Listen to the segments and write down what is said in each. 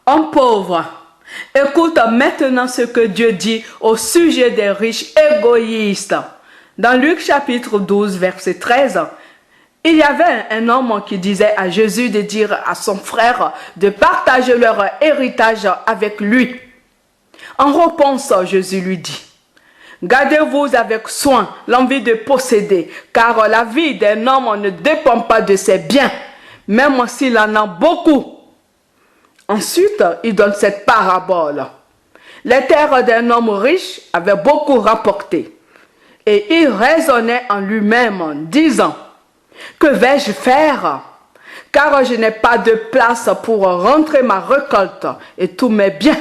Homme pauvre, écoute maintenant ce que Dieu dit au sujet des riches égoïstes. Dans Luc chapitre 12, verset 13, il y avait un homme qui disait à Jésus de dire à son frère de partager leur héritage avec lui. En réponse, Jésus lui dit, gardez-vous avec soin l'envie de posséder, car la vie d'un homme ne dépend pas de ses biens, même s'il en a beaucoup. Ensuite, il donne cette parabole. Les terres d'un homme riche avaient beaucoup rapporté. Et il raisonnait en lui-même, disant, que vais-je faire? Car je n'ai pas de place pour rentrer ma récolte et tous mes biens.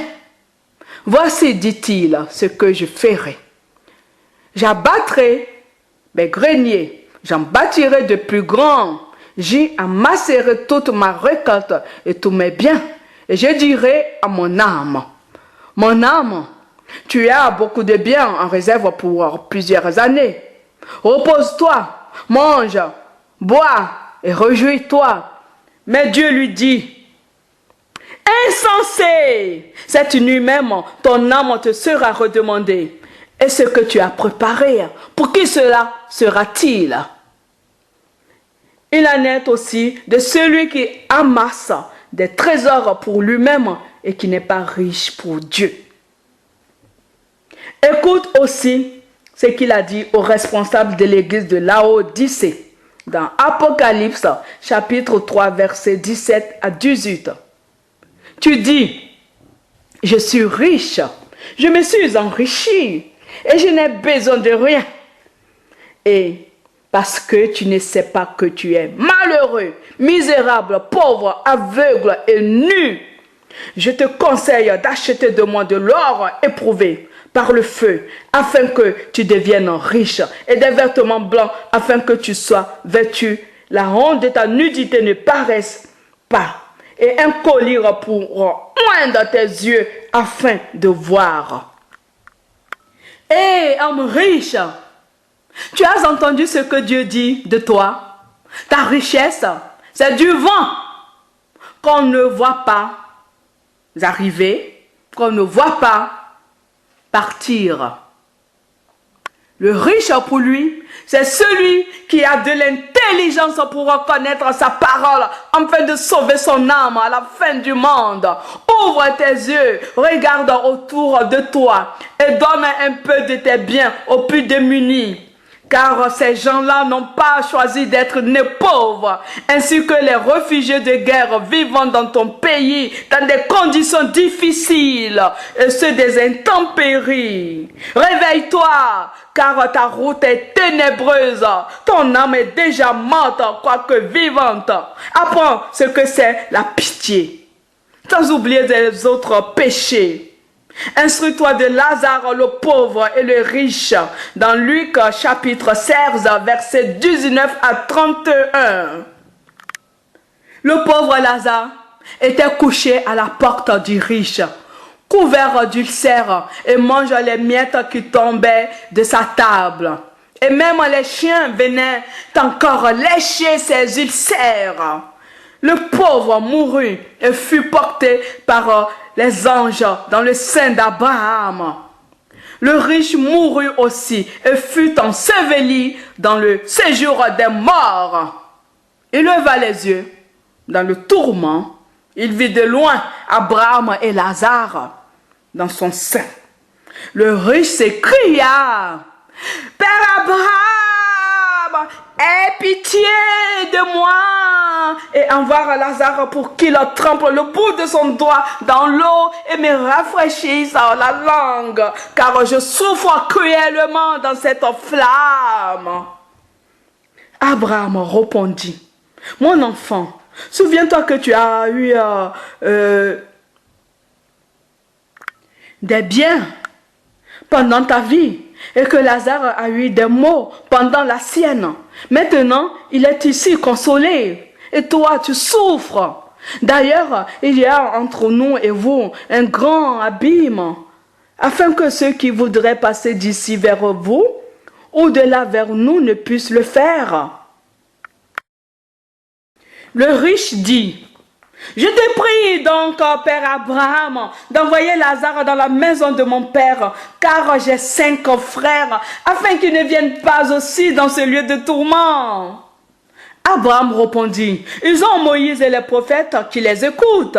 Voici, dit-il, ce que je ferai. J'abattrai mes greniers, j'en bâtirai de plus grands, j'y amasserai toute ma récolte et tous mes biens. Et je dirai à mon âme, tu as beaucoup de biens en réserve pour plusieurs années. Repose-toi, mange, bois et réjouis-toi. Mais Dieu lui dit, insensé, cette nuit même, ton âme te sera redemandée. Et ce que tu as préparé, pour qui cela sera-t-il? Il en est aussi de celui qui amasse des trésors pour lui-même et qui n'est pas riche pour Dieu. Écoute aussi ce qu'il a dit aux responsables de l'église de Laodicée dans Apocalypse chapitre 3 versets 17 à 18. Tu dis, je suis riche, je me suis enrichi et je n'ai besoin de rien. Et parce que tu ne sais pas que tu es malheureux, misérable, pauvre, aveugle et nu, je te conseille d'acheter de moi de l'or éprouvé par le feu, afin que tu deviennes riche, et des vêtements blancs, afin que tu sois vêtu, la honte de ta nudité ne paraisse pas, et un collier pour oindre tes yeux, afin de voir. Hé, homme riche, tu as entendu ce que Dieu dit de toi? Ta richesse, c'est du vent qu'on ne voit pas arriver, qu'on ne voit pas partir. Le riche pour lui, c'est celui qui a de l'intelligence pour reconnaître sa parole afin de sauver son âme à la fin du monde. Ouvre tes yeux, regarde autour de toi et donne un peu de tes biens aux plus démunis. Car ces gens-là n'ont pas choisi d'être nés pauvres, ainsi que les réfugiés de guerre vivant dans ton pays, dans des conditions difficiles, et ceux des intempéries. Réveille-toi, car ta route est ténébreuse, ton âme est déjà morte, quoique vivante. Apprends ce que c'est la pitié, sans oublier les autres péchés. Instruis-toi de Lazare le pauvre et le riche dans Luc chapitre 16 versets 19 à 31. Le pauvre Lazare était couché à la porte du riche, couvert d'ulcères et mangeait les miettes qui tombaient de sa table. Et même les chiens venaient encore lécher ses ulcères. Le pauvre mourut et fut porté par les anges dans le sein d'Abraham. Le riche mourut aussi et fut enseveli dans le séjour des morts. Il leva les yeux dans le tourment. Il vit de loin Abraham et Lazare dans son sein. Le riche s'écria, « Père Abraham, aie pitié de moi et envoie Lazare pour qu'il trempe le bout de son doigt dans l'eau et me rafraîchisse la langue, car je souffre cruellement dans cette flamme. » Abraham répondit, « Mon enfant, souviens-toi que tu as eu des biens pendant ta vie, et que Lazare a eu des maux pendant la sienne. Maintenant, il est ici consolé, et toi, tu souffres. D'ailleurs, il y a entre nous et vous un grand abîme, afin que ceux qui voudraient passer d'ici vers vous, ou de là vers nous, ne puissent le faire. » Le riche dit, Je te prie donc, Père Abraham, d'envoyer Lazare dans la maison de mon père, car j'ai 5 frères, afin qu'ils ne viennent pas aussi dans ce lieu de tourment. Abraham répondit, ils ont Moïse et les prophètes qui les écoutent.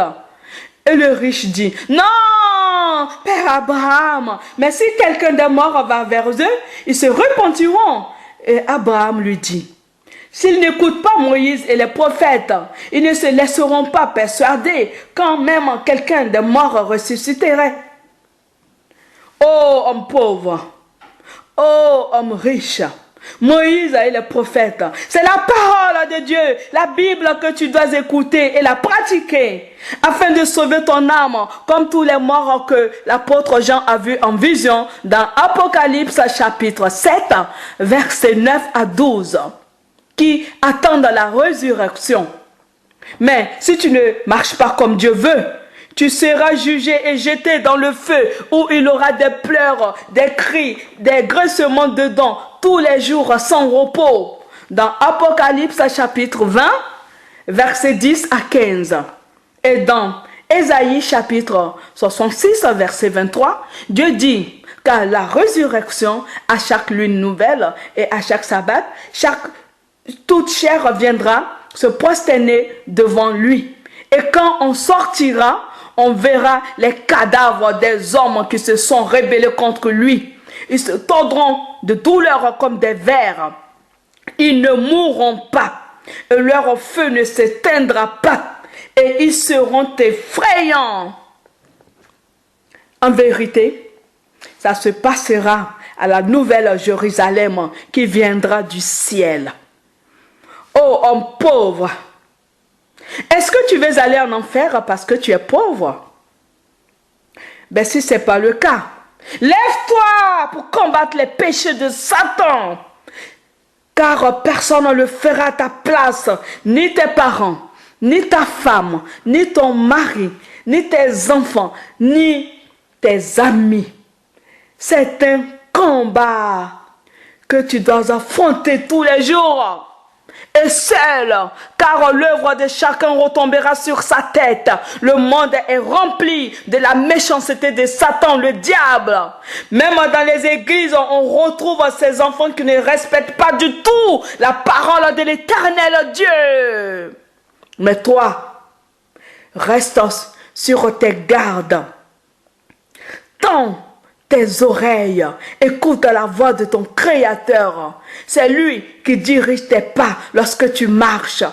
Et le riche dit, non, Père Abraham, mais si quelqu'un des morts va vers eux, ils se repentiront. Et Abraham lui dit, s'ils n'écoutent pas Moïse et les prophètes, ils ne se laisseront pas persuader quand même quelqu'un de mort ressusciterait. Ô homme pauvre, ô homme riche, Moïse et les prophètes, c'est la parole de Dieu, la Bible que tu dois écouter et la pratiquer afin de sauver ton âme comme tous les morts que l'apôtre Jean a vus en vision dans Apocalypse chapitre 7, versets 9 à 12. Qui attendent la résurrection. Mais si tu ne marches pas comme Dieu veut, tu seras jugé et jeté dans le feu où il y aura des pleurs, des cris, des graissements de dents tous les jours sans repos. Dans Apocalypse chapitre 20, versets 10 à 15. Et dans Ésaïe chapitre 66, verset 23, Dieu dit qu'à la résurrection, à chaque lune nouvelle et à chaque sabbat, toute chair viendra se prosterner devant lui. Et quand on sortira, on verra les cadavres des hommes qui se sont rebellés contre lui. Ils se tordront de douleur comme des vers. Ils ne mourront pas. Et leur feu ne s'éteindra pas. Et ils seront effrayants. En vérité, ça se passera à la nouvelle Jérusalem qui viendra du ciel. Oh homme pauvre, est-ce que tu veux aller en enfer parce que tu es pauvre? Ben si ce n'est pas le cas, lève-toi pour combattre les péchés de Satan. Car personne ne le fera à ta place, ni tes parents, ni ta femme, ni ton mari, ni tes enfants, ni tes amis. C'est un combat que tu dois affronter tous les jours. Et seul, car l'œuvre de chacun retombera sur sa tête. Le monde est rempli de la méchanceté de Satan, le diable. Même dans les églises, on retrouve ces enfants qui ne respectent pas du tout la parole de l'Éternel Dieu. Mais toi, reste sur tes gardes. Tends tes oreilles, écoute la voix de ton Créateur. C'est lui qui dirige tes pas lorsque tu marches.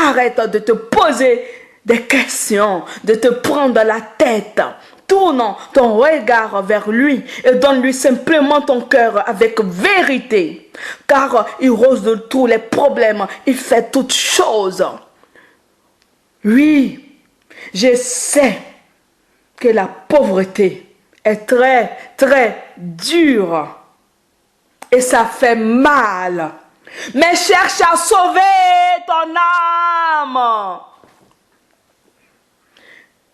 Arrête de te poser des questions, de te prendre la tête. Tourne ton regard vers lui et donne-lui simplement ton cœur avec vérité. Car il résout tous les problèmes, il fait toutes choses. Oui, je sais que la pauvreté est très, très dur. Et ça fait mal. Mais cherche à sauver ton âme.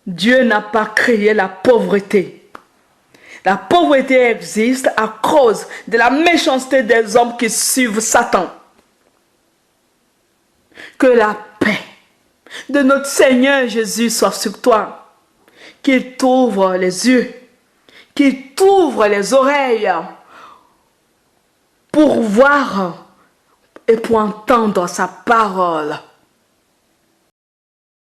Dieu n'a pas créé la pauvreté. La pauvreté existe à cause de la méchanceté des hommes qui suivent Satan. Que la paix de notre Seigneur Jésus soit sur toi. Qu'il t'ouvre les yeux. Qu'il t'ouvre les oreilles pour voir et pour entendre sa parole.